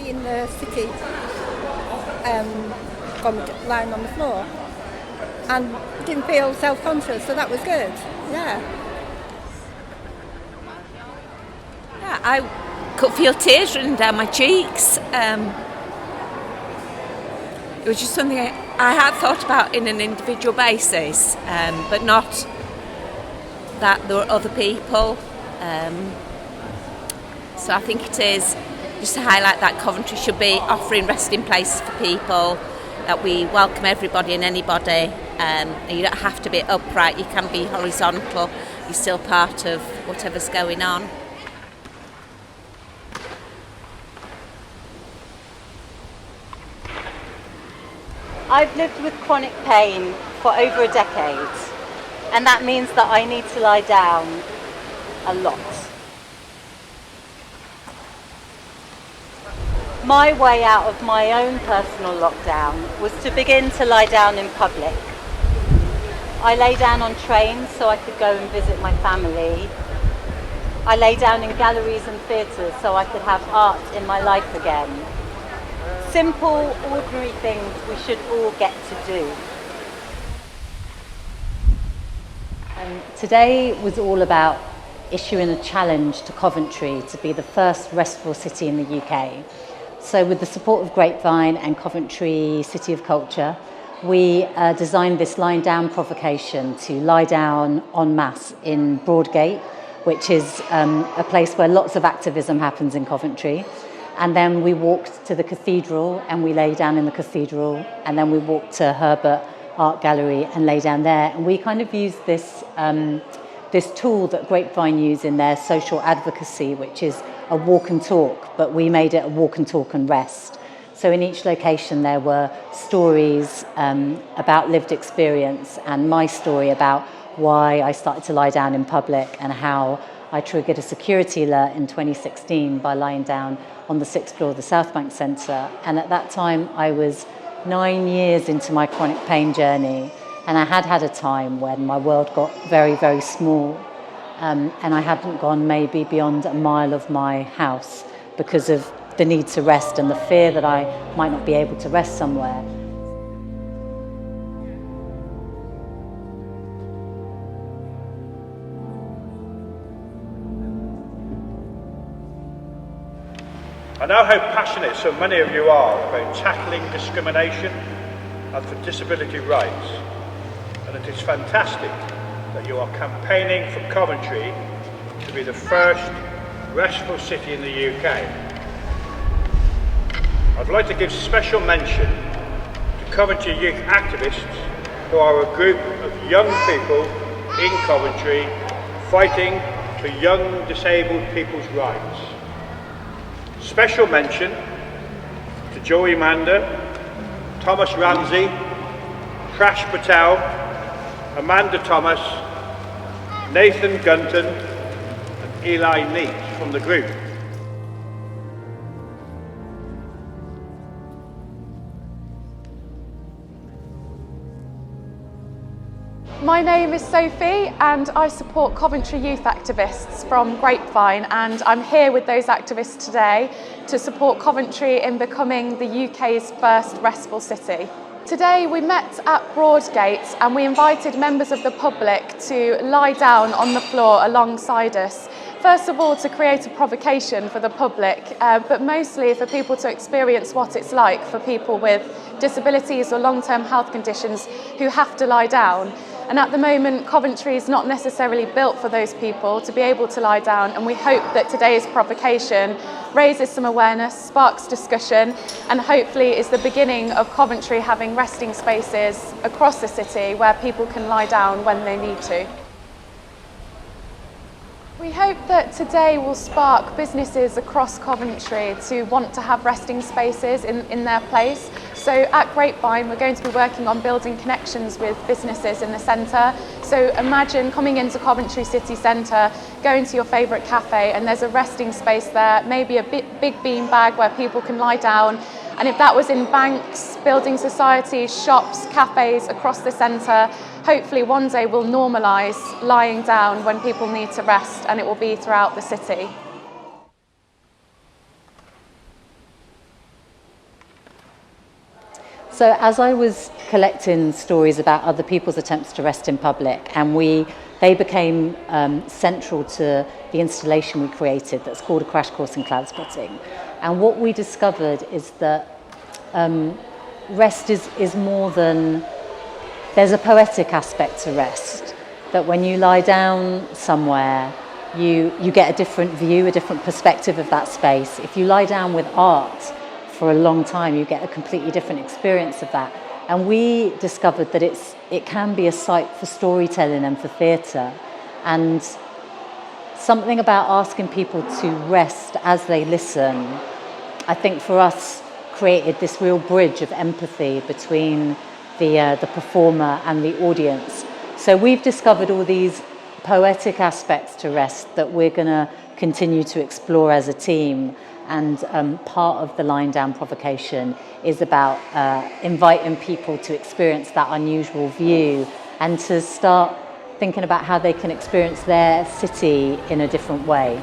day in the city, from lying on the floor, and didn't feel self-conscious, so that was good. Yeah. Yeah, I could feel tears running down my cheeks. It was just something I had thought about in an individual basis, but not that there were other people. So I think it is just to highlight that Coventry should be offering resting places for people, that we welcome everybody and anybody. You don't have to be upright, you can be horizontal, you're still part of whatever's going on. I've lived with chronic pain for over a decade, and that means that I need to lie down a lot. My way out of my own personal lockdown was to begin to lie down in public. I lay down on trains so I could go and visit my family. I lay down in galleries and theatres so I could have art in my life again. Simple, ordinary things we should all get to do. Today was all about issuing a challenge to Coventry to be the first restful city in the UK. So with the support of Grapevine and Coventry City of Culture, we designed this lying down provocation to lie down en masse in Broadgate, which is a place where lots of activism happens in Coventry. And then we walked to the cathedral and we lay down in the cathedral, and then we walked to Herbert Art Gallery and lay down there. And we kind of used this tool that Grapevine use in their social advocacy, which is a walk and talk, but we made it a walk and talk and rest. So in each location there were stories about lived experience, and my story about why I started to lie down in public and how I triggered a security alert in 2016 by lying down on the 6th floor of the South Bank Centre. And at that time I was 9 years into my chronic pain journey, and I had a time when my world got very, very small, and I hadn't gone maybe beyond a mile of my house because of the need to rest and the fear that I might not be able to rest somewhere. I know how passionate so many of you are about tackling discrimination and for disability rights, and it is fantastic that you are campaigning for Coventry to be the first restful city in the UK. I'd like to give special mention to Coventry Youth Activists, who are a group of young people in Coventry fighting for young disabled people's rights. Special mention to Joey Mander, Thomas Ramsey, Prash Patel, Amanda Thomas, Nathan Gunton and Eli Neat from the group. My name is Sophie and I support Coventry Youth Activists from Grapevine, and I'm here with those activists today to support Coventry in becoming the UK's first restful city. Today we met at Broadgate and we invited members of the public to lie down on the floor alongside us. First of all, to create a provocation for the public, but mostly for people to experience what it's like for people with disabilities or long-term health conditions who have to lie down. And at the moment, Coventry is not necessarily built for those people to be able to lie down, and we hope that today's provocation raises some awareness, sparks discussion, and hopefully is the beginning of Coventry having resting spaces across the city where people can lie down when they need to. We hope that today will spark businesses across Coventry to want to have resting spaces in their place. So at Grapevine, we're going to be working on building connections with businesses in the centre. So imagine coming into Coventry City Centre, going to your favourite cafe, and there's a resting space there, maybe a big bean bag where people can lie down. And if that was in banks, building societies, shops, cafes across the centre, hopefully one day we'll normalise lying down when people need to rest, and it will be throughout the city. So as I was collecting stories about other people's attempts to rest in public, and they became central to the installation we created that's called A Crash Course in Cloudspotting. And what we discovered is that rest is more than, there's a poetic aspect to rest, that when you lie down somewhere, you get a different view, a different perspective of that space. If you lie down with art for a long time, you get a completely different experience of that. And we discovered that it can be a site for storytelling and for theatre. And something about asking people to rest as they listen, I think for us created this real bridge of empathy between the performer and the audience. So we've discovered all these poetic aspects to rest that we're going to continue to explore as a team. And part of the Lying Down provocation is about inviting people to experience that unusual view and to start thinking about how they can experience their city in a different way.